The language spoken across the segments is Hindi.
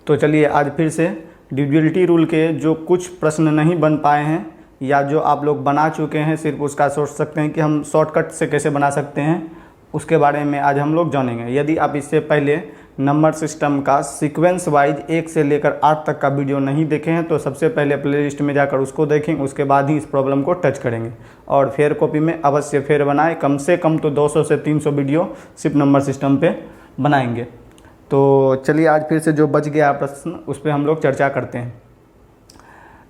तो चलिए आज फिर से डिविजिबिलिटी रूल के जो कुछ प्रश्न नहीं बन पाए हैं या जो आप लोग बना चुके हैं, सिर्फ उसका सोच सकते हैं कि हम शॉर्टकट से कैसे बना सकते हैं, उसके बारे में आज हम लोग जानेंगे। यदि आप इससे पहले नंबर सिस्टम का सीक्वेंस वाइज 1 से लेकर 8 तक का वीडियो नहीं देखे हैं तो सबसे पहले प्लेलिस्ट में जाकर उसको देखें, उसके बाद ही इस प्रॉब्लम को टच करेंगे। और फेयर कॉपी में अवश्य फेयर बनाएं, कम से कम तो 200 से 300 वीडियो सिर्फ नंबर सिस्टम पे बनाएंगे। तो चलिए आज फिर से जो बच गया प्रश्न उस पर हम लोग चर्चा करते हैं।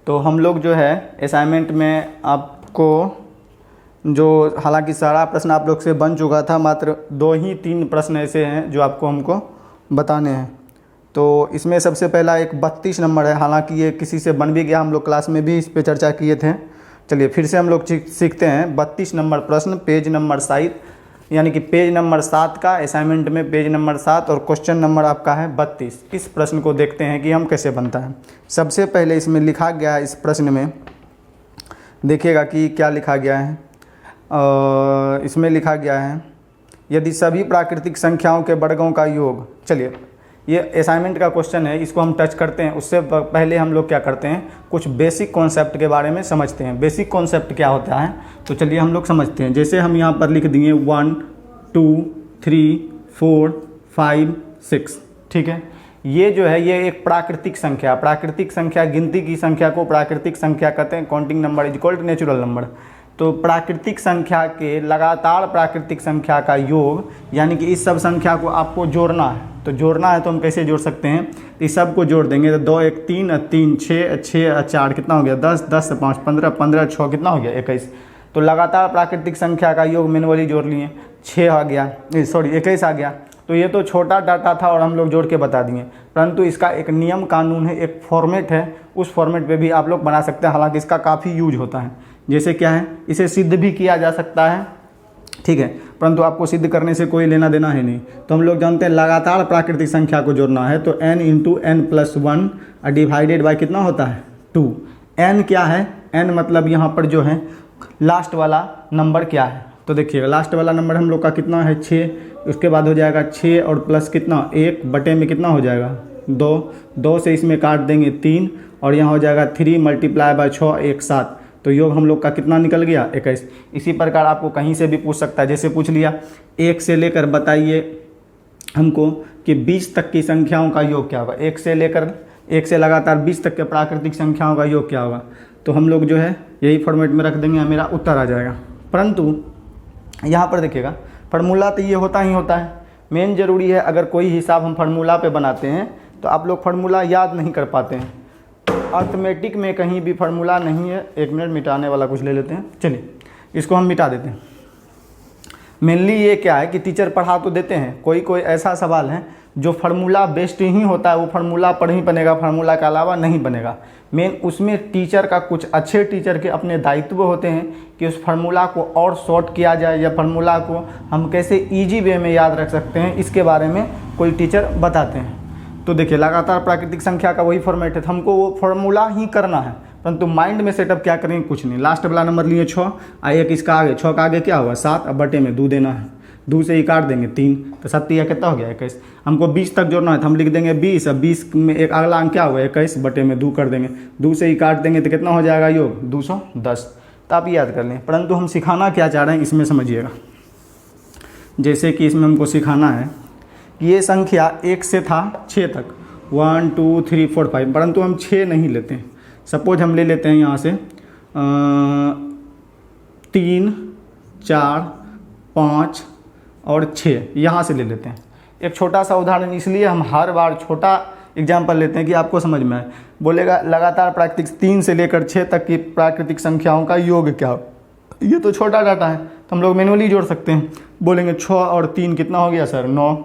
तो हम लोग जो है असाइनमेंट में आपको जो, हालांकि सारा प्रश्न आप लोग से बन चुका था, मात्र 2 ही 3 प्रश्न ऐसे हैं जो आपको हमको बताने हैं। तो इसमें सबसे पहला एक 32 नंबर है, हालांकि ये किसी से बन भी गया, हम लोग क्लास में भी इस पे चर्चा किए थे। चलिए फिर से हम लोग सीखते हैं। 32 नंबर प्रश्न, पेज नंबर 7, यानी कि पेज नंबर 7 का, असाइनमेंट में पेज नंबर 7 और क्वेश्चन नंबर आपका है 32। इस प्रश्न को देखते हैं कि हम कैसे बनता है। सबसे पहले इसमें लिखा गया है, इस प्रश्न में देखिएगा कि क्या लिखा गया है। इसमें लिखा गया है यदि सभी प्राकृतिक संख्याओं के वर्गों का योग। चलिए ये असाइनमेंट का क्वेश्चन है, इसको हम टच करते हैं। उससे पहले हम लोग क्या करते हैं, कुछ बेसिक कॉन्सेप्ट के बारे में समझते हैं। बेसिक कॉन्सेप्ट क्या होता है तो चलिए हम लोग समझते हैं। जैसे हम यहाँ पर लिख दिए 1 2 3 4 5 6, ठीक है। ये जो है ये एक प्राकृतिक संख्या, गिनती की संख्या को प्राकृतिक संख्या कहते हैं। Counting number is equal to natural number. तो प्राकृतिक संख्या के लगातार प्राकृतिक संख्या का योग, यानी कि इस सब संख्या को आपको जोड़ना है। तो जोड़ना है तो हम कैसे जोड़ सकते हैं, इस सब को जोड़ देंगे तो 2 1 3 3 6 6 4 कितना हो गया 10 10 5 15 15 6 कितना हो गया 21। तो लगातार प्राकृतिक संख्या का योग मैनुअली जोड़ लिए, 6 आ गया, सॉरी 21 आ गया। तो ये तो छोटा डाटा था और हम लोग जोड़ के बता दिए, परंतु इसका एक नियम कानून है, एक फॉर्मेट है, उस फॉर्मेट पे भी आप लोग बना सकते हैं। हालांकि इसका काफ़ी यूज होता है। जैसे क्या है, इसे सिद्ध भी किया जा सकता है, ठीक है, परंतु आपको सिद्ध करने से कोई लेना देना है नहीं। तो हम लोग जानते हैं लगातार प्राकृतिक संख्या को जोड़ना है तो n × n+1 डिवाइडेड बाय कितना होता है 2। n क्या है, n मतलब यहाँ पर जो है लास्ट वाला नंबर क्या है। तो देखिएगा लास्ट वाला नंबर हम लोग का कितना है 6, उसके बाद हो जाएगा 6 और प्लस कितना 1 बटे में कितना हो जाएगा 2, 2 से इसमें काट देंगे 3 और यहाँ हो जाएगा 3 मल्टीप्लाई बाय 6 1 7। तो योग हम लोग का कितना निकल गया 21। इसी प्रकार आपको कहीं से भी पूछ सकता है। जैसे पूछ लिया 1 से लेकर बताइए हमको कि 20 तक की संख्याओं का योग क्या होगा। 1 से लगातार 20 तक के प्राकृतिक संख्याओं का योग क्या होगा। तो हम लोग जो है यही फॉर्मेट में रख देंगे, मेरा उत्तर आ जाएगा। परंतु यहाँ पर देखिएगा फार्मूला तो ये होता ही होता है। मेन ज़रूरी है, अगर कोई हिसाब हम फार्मूला पे बनाते हैं तो आप लोग फार्मूला याद नहीं कर पाते हैं। अर्थमेटिक में कहीं भी फार्मूला नहीं है। 1 मिनट, मिटाने वाला कुछ ले लेते हैं। चलिए इसको हम मिटा देते हैं। मेनली ये क्या है कि टीचर पढ़ा तो देते हैं, कोई ऐसा सवाल है जो फार्मूला बेस्ड ही होता है, वो फार्मूला पर ही बनेगा, फार्मूला के अलावा नहीं बनेगा। मेन उसमें टीचर का, कुछ अच्छे टीचर के अपने दायित्व होते हैं कि उस फार्मूला को और शॉर्ट किया जाए या फार्मूला को हम कैसे ईजी वे में याद रख सकते हैं, इसके बारे में कोई टीचर बताते हैं। तो देखिए लगातार प्राकृतिक संख्या का वही फॉर्मेट है, तो हमको वो फार्मूला ही करना है, परंतु माइंड में सेटअप क्या करेंगे, कुछ नहीं। लास्ट वाला नंबर लिए 6, एक इसका आगे 6 का आगे क्या होगा 7, अब बटे में 2 देना है, 2 से ही काट देंगे 3, तो 7 या कितना हो गया 21। हमको 20 तक जोड़ना है तो हम लिख देंगे 20, अब 20 में एक अगला अंक क्या होगा 21 बटे में 2 कर देंगे, 2 से ही काट देंगे तो कितना हो जाएगा योग 210। तो आप याद कर लें। परंतु हम सिखाना क्या चाह रहे हैं इसमें समझिएगा। जैसे कि इसमें हमको सिखाना है कि ये संख्या 1 से था 6 तक, 1 2 3 4 5, परंतु हम 6 नहीं लेते हैं। सपोज हम ले लेते हैं यहाँ से 3 4 5 और 6, यहाँ से ले लेते हैं। एक छोटा सा उदाहरण, इसलिए हम हर बार छोटा एग्जाम्पल लेते हैं कि आपको समझ में आए। बोलेगा लगातार प्राकृतिक 3 से लेकर 6 तक की प्राकृतिक संख्याओं का योग क्या हो। ये तो छोटा डाटा है तो हम लोग मैनुअली जोड़ सकते हैं। बोलेंगे 6 और 3 कितना हो गया सर 9,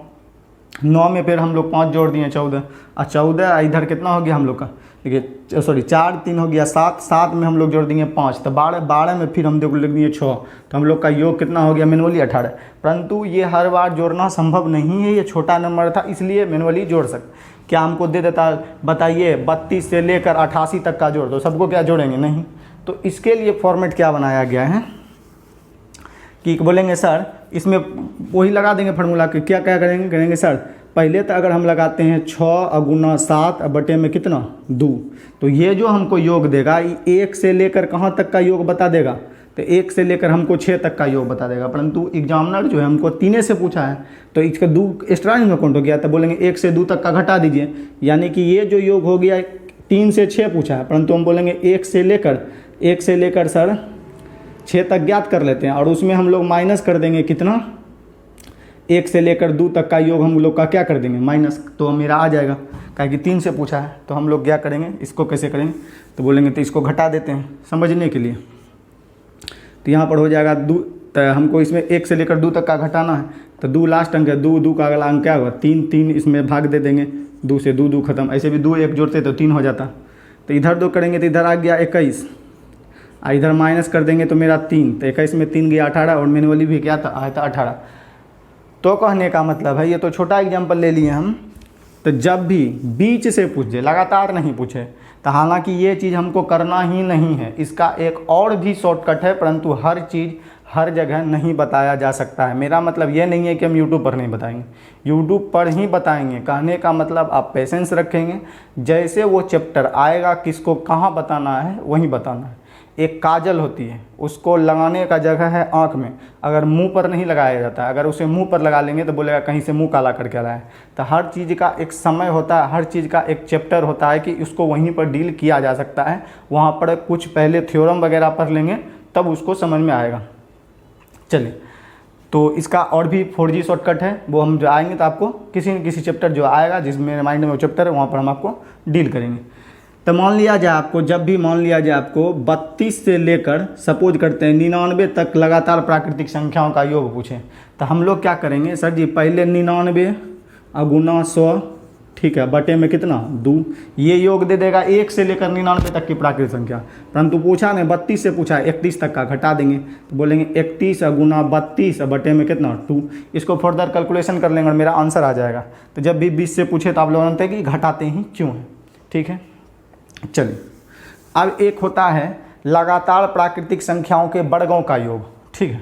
9 में फिर हम लोग 5 जोड़ दिए 14, और 14 इधर कितना हो गया हम लोग का, देखिए सॉरी 4 3 हो गया 7, 7 में हम लोग जोड़ देंगे 5, तो 12 में फिर हम लोग लिख दिए 6, तो हम लोग का योग कितना हो गया मैनुअली 18। परंतु ये हर बार जोड़ना संभव नहीं है, ये छोटा नंबर था इसलिए मैनुअली जोड़ सकते। क्या हमको दे देता बताइए 32 से लेकर 88 तक का जोड़ दो, सबको क्या जोड़ेंगे नहीं। तो इसके लिए फॉर्मेट क्या बनाया गया है कि बोलेंगे सर इसमें वही लगा देंगे फार्मूला के, क्या क्या करेंगे सर पहले तो अगर हम लगाते हैं 6 गुना 7 बटे में कितना 2, तो ये जो हमको योग देगा ये 1 से लेकर कहाँ तक का योग बता देगा, तो 1 से लेकर हमको 6 तक का योग बता देगा। परंतु एग्जामिनर जो है हमको 3 से पूछा है, तो इसका 2 एक्स्ट्रा इसमें काउंट हो गया, तो बोलेंगे 1 से 2 तक का घटा दीजिए, यानी कि ये जो योग हो गया 3 से 6 पूछा है, परंतु हम बोलेंगे 1 से लेकर सर 6 तक ज्ञात कर लेते हैं, और उसमें हम लोग माइनस कर देंगे कितना, 1 से लेकर 2 तक का योग हम लोग का क्या कर देंगे माइनस, तो मेरा आ जाएगा, क्या कि 3 से पूछा है। तो हम लोग क्या करेंगे, इसको कैसे करेंगे, तो बोलेंगे तो इसको घटा देते हैं समझने के लिए। तो यहाँ पर हो जाएगा 2, तो हमको इसमें 1 से लेकर 2 तक का घटाना है, तो 2 लास्ट अंक है, 2 का अगला अंक क्या होगा 3 इसमें भाग दे देंगे, 2 से 2 खत्म, ऐसे भी 2 1 जोड़ते तो 3 हो जाता। तो इधर 2 करेंगे तो इधर आ गया 21, इधर माइनस कर देंगे तो मेरा 3, तो 21 में 3 गया 18, और मैनुअली भी क्या था आया था 18। तो कहने का मतलब है, ये तो छोटा एग्जाम्पल ले लिए हम, तो जब भी बीच से पूछे लगातार नहीं पूछे, तो हालांकि ये चीज़ हमको करना ही नहीं है, इसका एक और भी शॉर्टकट है, परंतु हर चीज़ हर जगह नहीं बताया जा सकता है। मेरा मतलब ये नहीं है कि हम यूट्यूब पर नहीं बताएंगे, यूट्यूब पर ही बताएंगे। कहने का मतलब आप पेशेंस रखेंगे, जैसे वो चैप्टर आएगा किसको कहाँ बताना है वहीं बताना है। एक काजल होती है, उसको लगाने का जगह है आँख में, अगर मुंह पर नहीं लगाया जाता है, अगर उसे मुंह पर लगा लेंगे तो बोलेगा कहीं से मुंह काला करके आया है। तो हर चीज़ का एक समय होता है, हर चीज़ का एक चैप्टर होता है कि उसको वहीं पर डील किया जा सकता है। वहाँ पर कुछ पहले थ्योरम वगैरह पढ़ लेंगे तब उसको समझ में आएगा। चलिए, तो इसका और भी 4G शॉर्टकट है, वो हम जो आएंगे तो आपको किसी न किसी चैप्टर जो आएगा जिसमें मेरे माइंड में वो चैप्टर है वहाँ पर हम आपको डील करेंगे। तो मान लिया जाए आपको, जब भी मान लिया जाए आपको 32 से लेकर सपोज करते हैं 99 तक लगातार प्राकृतिक संख्याओं का योग पूछें, तो हम लोग क्या करेंगे, सर जी पहले 99 गुना 100, ठीक है, बटे में कितना 2, ये योग दे देगा 1 से लेकर 99 तक की प्राकृतिक संख्या। परंतु पूछा नहीं 32 से पूछा है, 31 तक का घटा देंगे, तो बोलेंगे 31 गुना 32 बटे में कितना 2। इसको फर्दर कैलकुलेशन कर लेंगे और मेरा आंसर आ जाएगा। तो जब भी 20 से पूछे तो आप लोग जानते हैं कि घटाते ही क्यों है, ठीक है। चलिए, अब एक होता है लगातार प्राकृतिक संख्याओं के वर्गों का योग, ठीक है।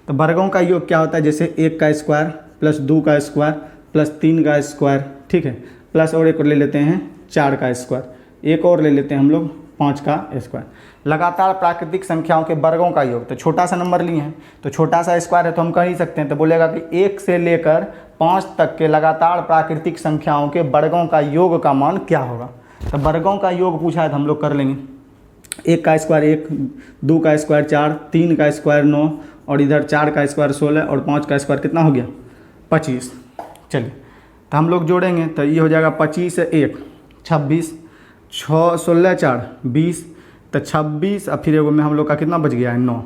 तो वर्गों का योग क्या होता है, जैसे 1 का स्क्वायर प्लस 2 का स्क्वायर प्लस 3 का स्क्वायर, ठीक है, प्लस और एक और ले लेते हैं 4 का स्क्वायर, एक और ले लेते हैं हम लोग 5 का स्क्वायर। लगातार प्राकृतिक संख्याओं के वर्गों का योग, तो छोटा सा नंबर लिए हैं तो छोटा सा स्क्वायर है तो हम कह ही सकते हैं, तो बोलेगा कि 1 से लेकर 5 तक के लगातार प्राकृतिक संख्याओं के वर्गों का योग का मान क्या होगा। तो वर्गों का योग पूछा है तो हम लोग कर लेंगे, 1 का स्क्वायर 1, 2 का स्क्वायर 4, 3 का स्क्वायर 9, और इधर 4 का स्क्वायर 16, और 5 का स्क्वायर कितना हो गया 25। चलिए, तो हम लोग जोड़ेंगे तो ये हो जाएगा 25 1 26, 6 16 4 20, तो 26 और फिर एगो में हम लोग का कितना बच गया है 9।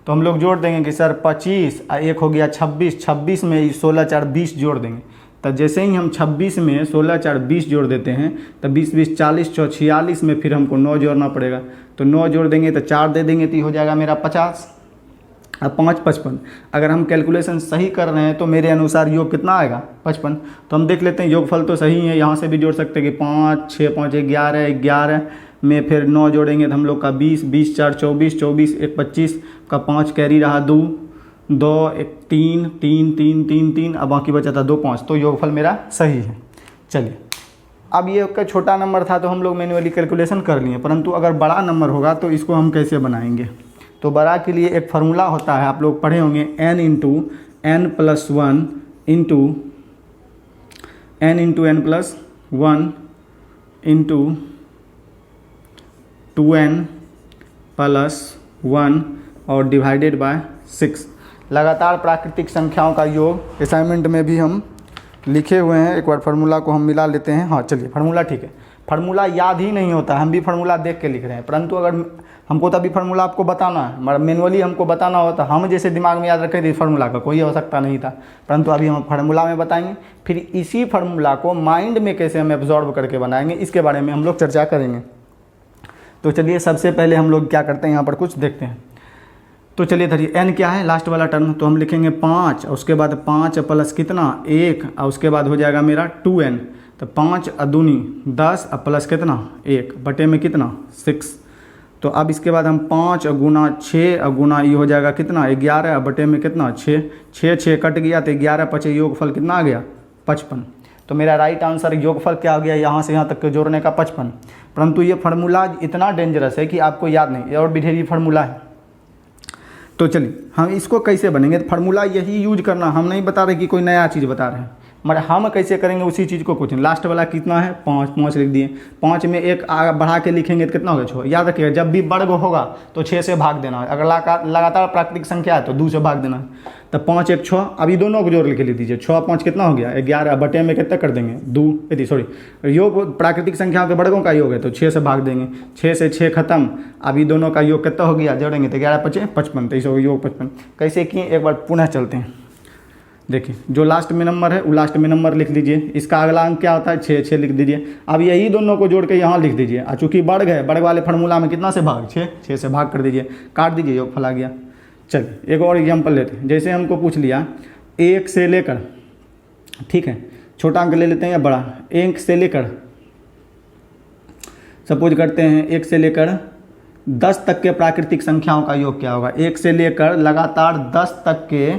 तो हम लोग जोड़ देंगे कि सर 25 और 1 हो गया 26, 26 में 16 4 20 जोड़ देंगे। तो जैसे ही हम 26 में 16 4 20 जोड़ देते हैं तो 20 20 40 4 46 में फिर हमको 9 जोड़ना पड़ेगा, तो 9 जोड़ देंगे तो 4 दे देंगे तो ये हो जाएगा मेरा 50 और 5 55। अगर हम कैलकुलेशन सही कर रहे हैं तो मेरे अनुसार योग कितना आएगा 55। तो हम देख लेते हैं योगफल तो सही है, यहाँ से भी जोड़ सकते हैं कि 5 6 5 11, 11 में फिर 9 जोड़ेंगे तो हम लोग का 20, 20 4 24, 24 1 25 का 5 कैरी रहा 2 2 1 3 3 3 3 3, अब बाकी बचा था 2 5, तो योगफल मेरा सही है। चलिए, अब ये का छोटा नंबर था तो हम लोग मैन्युअली कैलकुलेशन कर लिए, परंतु अगर बड़ा नंबर होगा तो इसको हम कैसे बनाएंगे। तो बड़ा के लिए एक फार्मूला होता है, आप लोग पढ़े होंगे, n into n plus 1 into into 2n plus 1 और डिवाइडेड बाय 6। लगातार प्राकृतिक संख्याओं का योग असाइनमेंट में भी हम लिखे हुए हैं, एक बार फार्मूला को हम मिला लेते हैं। हाँ चलिए, फार्मूला ठीक है, फार्मूला याद ही नहीं होता, हम भी फार्मूला देख के लिख रहे हैं, परंतु अगर हमको तभी फार्मूला आपको बताना है, मैनुअली हमको बताना होता, हम जैसे दिमाग में याद रखें तो फार्मूला का कोई आवश्यकता नहीं था, परंतु अभी हम फार्मूला में बताएंगे। फिर इसी फार्मूला को माइंड में कैसे हम एब्जॉर्ब करके बनाएंगे इसके बारे में हम लोग चर्चा करेंगे। तो चलिए, सबसे पहले हम लोग क्या करते हैं, यहाँ पर कुछ देखते हैं। तो चलिए धरिए, n क्या है लास्ट वाला टर्म, तो हम लिखेंगे 5, उसके बाद 5 प्लस कितना 1, और उसके बाद हो जाएगा मेरा 2n, तो 5 दूनी 10 और प्लस कितना 1 बटे में कितना 6। तो अब इसके बाद हम 5 गुना 6 और गुना ये हो जाएगा कितना 11 बटे में कितना 6 6 6 कट गया तो 11 5 योगफल कितना आ गया 55। तो मेरा राइट आंसर योगफल क्या हो गया, यहाँ से यहाँ तक के जोड़ने का 55। परंतु ये फार्मूला इतना डेंजरस है कि आपको याद नहीं, और भी ढेरी फार्मूला है। तो चलिए हम इसको कैसे बनेंगे, तो फार्मूला यही यूज करना, हम नहीं बता रहे कि कोई नया चीज़ बता रहे हैं, मगर हम कैसे करेंगे उसी चीज़ को कुछ। लास्ट वाला कितना है 5 लिख दिए, 5 में एक बढ़ा के लिखेंगे तो कितना होगा 6। याद रखिएगा जब भी वर्ग होगा तो 6 से भाग देना है, अगर लगातार प्राकृतिक संख्या है तो 2 से भाग देना है। तो 5 1 6, अभी दोनों को जोड़ के लिख दीजिए, 6 5 कितना हो गया 11, बटे में कितना कर देंगे 2, सॉरी योग प्राकृतिक संख्या के वर्गों का योग है तो 6 से भाग देंगे, 6 से 6 खत्म, अभी दोनों का योग कितना हो गया, जोड़ेंगे तो 11 5 55, तो इस होगा योग 55। कैसे किए एक बार पुनः चलते हैं। देखिए जो लास्ट में नंबर है वो लास्ट में नंबर लिख दीजिए, इसका अगला अंक क्या होता है 6 लिख दीजिए। अब यही दोनों को जोड़ के यहाँ लिख दीजिए, और चूँकि वर्ग है, वर्ग वाले फार्मूला में कितना से भाग 6 से भाग कर दीजिए, काट दीजिए, योगफल आ गया। चलिए एक और एग्जाम्पल लेते हैं। जैसे हमको पूछ लिया 1 से लेकर, ठीक है छोटा अंक ले लेते हैं या बड़ा, 1 से लेकर सपोज करते हैं 1 से लेकर 10 तक के प्राकृतिक संख्याओं का योग क्या होगा। 1 से लेकर लगातार 10 तक के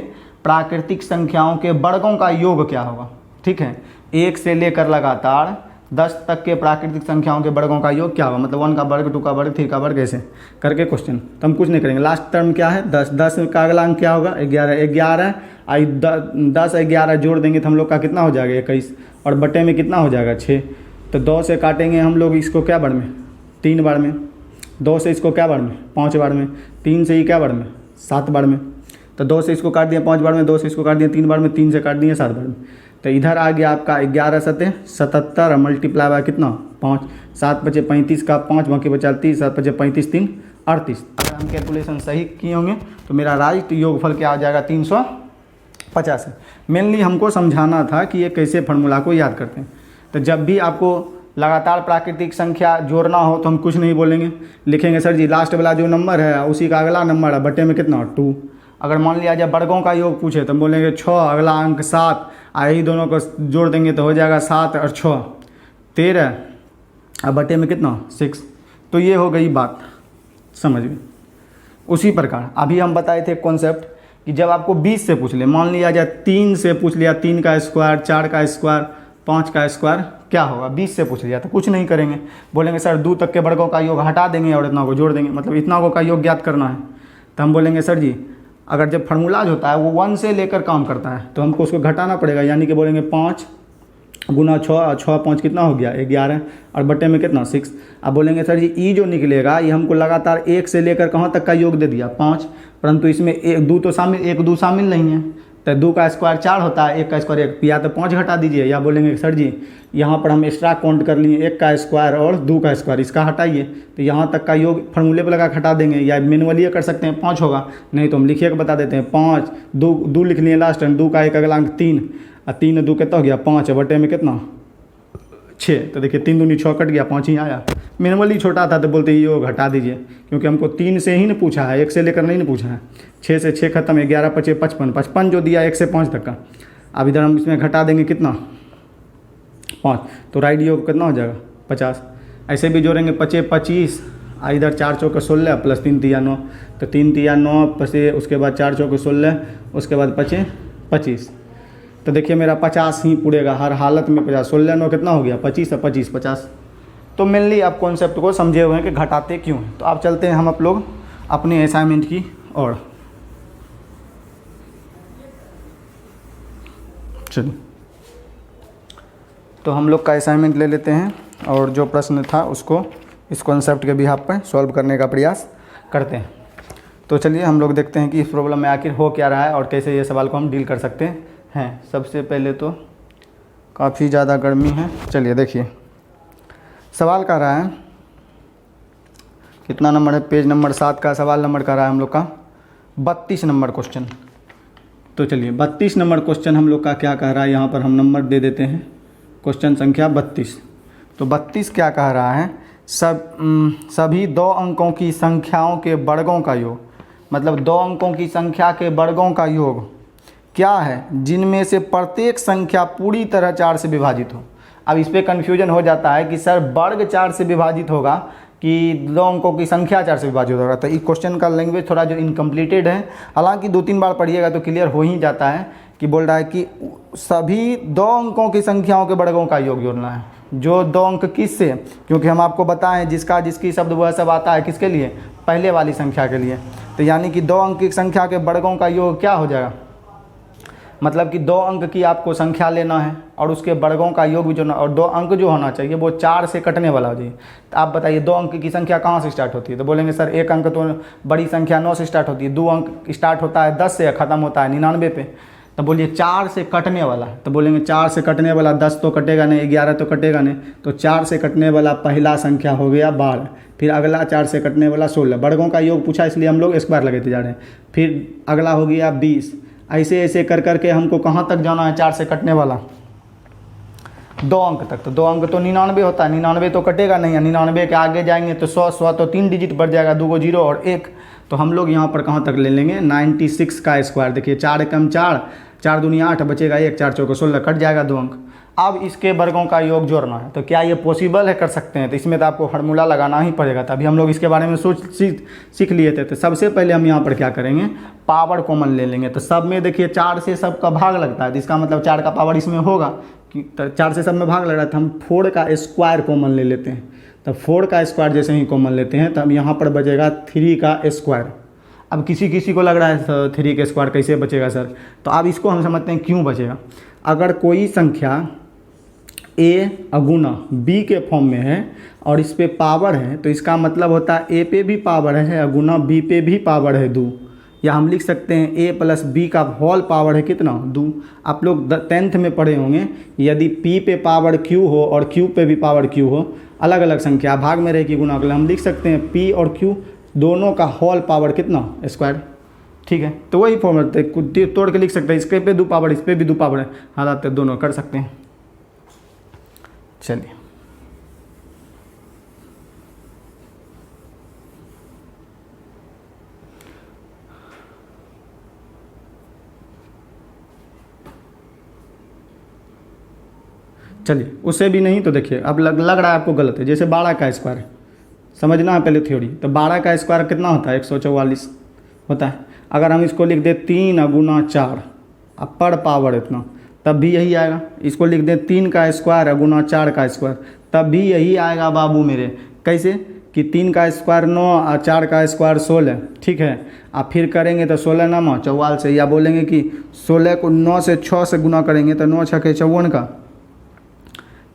प्राकृतिक संख्याओं के वर्गों का योग क्या होगा। ठीक है 1 से लेकर लगातार 10 तक के प्राकृतिक संख्याओं के वर्गों का योग क्या होगा, मतलब 1 का वर्ग 2 का वर्ग 3 का वर्ग, ऐसे करके क्वेश्चन। तो हम कुछ नहीं करेंगे, लास्ट टर्म क्या है 10, 10 का अगला अंक क्या होगा 11, 10 11 जोड़ देंगे तो हम लोग का कितना हो जाएगा 21, और बटे में कितना हो जाएगा 6। तो 2 से काटेंगे हम लोग इसको क्या बार में 3 बार में, 2 से इसको क्या बार में 5 बार में, 3 से ही क्या बार में 7 बार में। तो 2 से इसको काट दिया 5 बार में, 2 से इसको काट दिया 3 बार में, 3 से काट दिया 7 बार में। तो इधर आ गया आपका 11 7 77 और मल्टीप्लाई बाय कितना 5, 7 बचे 35 का 5 बाकी बचा 30, 7 बचे 35 3 38। अगर हम कैलकुलेशन सही किए होंगे तो मेरा राइट योगफल क्या आ जाएगा 350 है। मेनली हमको समझाना था कि ये कैसे फार्मूला को याद करते हैं। तो जब भी आपको लगातार प्राकृतिक संख्या जोड़ना हो तो हम कुछ नहीं बोलेंगे, लिखेंगे सर जी लास्ट वाला जो नंबर है उसी का अगला नंबर है, बटे में कितना 2। अगर मान लिया जाए वर्गों का योग पूछे तो हम बोलेंगे 6, अगला अंक 7, यही दोनों को जोड़ देंगे तो हो जाएगा 7 और 6 13, और बटे में कितना 6। तो ये हो गई बात, समझ गए। उसी प्रकार अभी हम बताए थे कॉन्सेप्ट कि जब आपको 20 से पूछ ले, मान लिया जाए 3 से पूछ लिया, 3 का स्क्वायर, 4 का स्क्वायर, 5 का स्क्वायर क्या होगा, 20 से पूछ लिया तो कुछ नहीं करेंगे, बोलेंगे सर 2 तक के वर्गों का योग हटा देंगे और इतना को जोड़ देंगे, मतलब इतना को का योग ज्ञात करना है। तो हम बोलेंगे सर जी अगर जब फार्मूलाज होता है वो 1 से लेकर काम करता है तो हमको उसको घटाना पड़ेगा, यानी कि बोलेंगे 5 गुना 6 और 6 5 कितना हो गया 11, और बटे में कितना 6। अब बोलेंगे सर जी ई जो निकलेगा ये हमको लगातार 1 से लेकर कहाँ तक का योग दे दिया 5, परंतु इसमें 1 2 तो शामिल, 1 2 शामिल नहीं है, तो 2 का स्क्वायर 4 होता है, 1 का स्क्वायर 1, या तो 5 घटा दीजिए, या बोलेंगे सर जी यहाँ पर हम एक्स्ट्रा काउंट कर लिए 1 का स्क्वायर और 2 का स्क्वायर, इसका हटाइए, तो यहाँ तक का योग फार्मूले पर लगा हटा देंगे, या मैनुअली कर सकते हैं 5 होगा, नहीं तो हम लिखिए के बता देते हैं 5 2 लिख लिए लास्ट टाइम, 2 का एक अगला अंक 3, और 3 2 कितना हो गया 5, बटे में कितना 6। तो देखिए 3 दूनी 6 कट गया, 5 ही आया। मैनुअली छोटा था तो बोलते ये योग हटा दीजिए, क्योंकि हमको 3 से ही ना पूछा है, 1 से लेकर नहीं ना पूछा है। 6 से 6 खत्म, 11 5 55, 55 जो दिया 1 से 5 तक का। अब इधर हम इसमें घटा देंगे कितना 5, तो राइट योग कितना हो जाएगा 50। ऐसे भी जोड़ेंगे 5 25, इधर 4 चौके 16 प्लस 3 तिया 9, तो 3 तिया 9 पसे, उसके बाद 4 चौके 16, उसके बाद 5 25। तो देखिए मेरा 50 ही पूरेगा हर हालत में 50, 16 9 कितना हो गया 25 और 25 50। तो मेनली आप कॉन्सेप्ट को समझे हुए हैं कि घटाते क्यों हैं। तो आप चलते हैं हम आप लोग अपने असाइनमेंट की ओर। चलिए तो हम लोग का असाइनमेंट ले लेते हैं और जो प्रश्न था उसको इस कॉन्सेप्ट के बिहाफ पर सॉल्व करने का प्रयास करते हैं। तो चलिए हम लोग देखते हैं कि इस प्रॉब्लम में आखिर हो क्या रहा है और कैसे ये सवाल को हम डील कर सकते हैं। सबसे पहले तो काफ़ी ज़्यादा गर्मी है। चलिए देखिए सवाल का रहा है, कितना नंबर है, पेज नंबर 7 का सवाल नंबर का रहा है हम लोग का 32 नंबर क्वेश्चन। तो चलिए 32 नंबर क्वेश्चन हम लोग का क्या कह रहा है, यहाँ पर हम नंबर दे देते हैं, क्वेश्चन संख्या 32। तो 32 क्या कह रहा है, सभी 2 अंकों की संख्याओं के वर्गों का योग, मतलब 2 अंकों की संख्या के वर्गों का योग क्या है जिनमें से प्रत्येक संख्या पूरी तरह 4 से विभाजित हो। अब इस पर कन्फ्यूजन हो जाता है कि सर वर्ग 4 से विभाजित होगा कि 2 अंकों की संख्या 4 से विभाजित होगा। तो इस क्वेश्चन का लैंग्वेज थोड़ा जो इनकम्प्लीटेड है, हालांकि 2-3 बार पढ़िएगा तो क्लियर हो ही जाता है कि बोल रहा है कि सभी 2 अंकों की संख्याओं के वर्गों का योग जोड़ना है। जो 2 अंक किससे, क्योंकि हम आपको बताएं जिसका जिसकी शब्द वह सब आता है किसके लिए, पहले वाली संख्या के लिए। तो यानी कि 2 अंक की संख्या के वर्गों का योग क्या हो जाएगा, मतलब कि 2 अंक की आपको संख्या लेना है और उसके वर्गों का योग भी जोड़ना, और 2 अंक जो होना चाहिए वो 4 से कटने वाला हो जाए। तो आप बताइए 2 अंक की संख्या कहाँ से स्टार्ट होती है, तो बोलेंगे सर 1 अंक तो बड़ी संख्या 9 से स्टार्ट होती है, 2 अंक स्टार्ट होता है 10 से, ख़त्म होता है 99 पे। तो बोलिए 4 से कटने वाला, तो बोलेंगे 4 से कटने वाला 10 तो कटेगा नहीं, 11 तो कटेगा नहीं, तो 4 से कटने वाला पहला संख्या हो गया 12, फिर अगला 4 से कटने वाला 16, वर्गों का योग पूछा इसलिए हम लोग स्क्वायर लगाते जा रहे हैं। फिर अगला हो गया 20, ऐसे ऐसे कर करके हमको कहाँ तक जाना है, 4 से कटने वाला 2 अंक तक। तो 2 अंक तो 99 होता है, 99 तो कटेगा नहीं, 99 के आगे जाएंगे तो 100 तो 3 डिजिट बढ़ जाएगा, 2 जीरो और 1। तो हम लोग यहाँ पर कहाँ तक ले लेंगे, 96 का स्क्वायर। देखिए 4 कम 4, 4 दूनी 8, बचेगा 1, 4 चौके 16, कट जाएगा 2 अंक। अब इसके वर्गों का योग जोड़ना है, तो क्या ये पॉसिबल है, कर सकते हैं? तो इसमें तो आपको फार्मूला लगाना ही पड़ेगा। तभी हम लोग इसके बारे में सीख लिए थे। तो सबसे पहले हम यहाँ पर क्या करेंगे, पावर कॉमन ले लेंगे। तो सब में देखिए 4 से सब का भाग लगता है, तो इसका मतलब 4 का पावर इसमें होगा, कि 4 से सब में भाग लग रहा है, तो हम 4 का स्क्वायर कॉमन ले लेते हैं। तो 4 का स्क्वायर जैसे ही कॉमन लेते हैं तो हम यहाँ पर बचेगा 3 का स्क्वायर। अब किसी को लग रहा है 3 का स्क्वायर कैसे बचेगा सर, तो अब इसको हम समझते हैं क्यों बचेगा। अगर कोई संख्या a अगुना b के फॉर्म में है और इस पे पावर है, तो इसका मतलब होता है a पे भी पावर है अगुना b पे भी पावर है 2, या हम लिख सकते हैं a प्लस b का होल पावर है कितना, 2। आप लोग 10th में पढ़े होंगे, यदि p पे पावर q हो और q पे भी पावर q हो, अलग अलग संख्या भाग में रहेगी गुना के लिए, हम लिख सकते हैं p और q दोनों का होल पावर कितना, स्क्वायर। ठीक है, तो वही फॉर्मूला तोड़ के लिख सकते हैं, इसके पे 2 पावर इस पे भी 2 पावर है, हालात दोनों कर सकते हैं। चलिए उससे भी नहीं तो देखिए अब लग रहा है आपको गलत है। जैसे 12 का स्क्वायर है, समझना है पहले थ्योरी। तो 12 का स्क्वायर कितना होता है, 144 होता है। अगर हम इसको लिख दें 3 अगुना 4, अब पर पावर इतना, तब भी यही आएगा। इसको लिख दें 3 का स्क्वायर अगुना 4 का स्क्वायर, तब भी यही आएगा बाबू मेरे। कैसे कि 3 का स्क्वायर 9 और 4 का स्क्वायर 16, ठीक है। आप फिर करेंगे तो 16 9 44 से, या बोलेंगे कि 16 को 9 से 6 से गुना करेंगे तो 9 6 54 का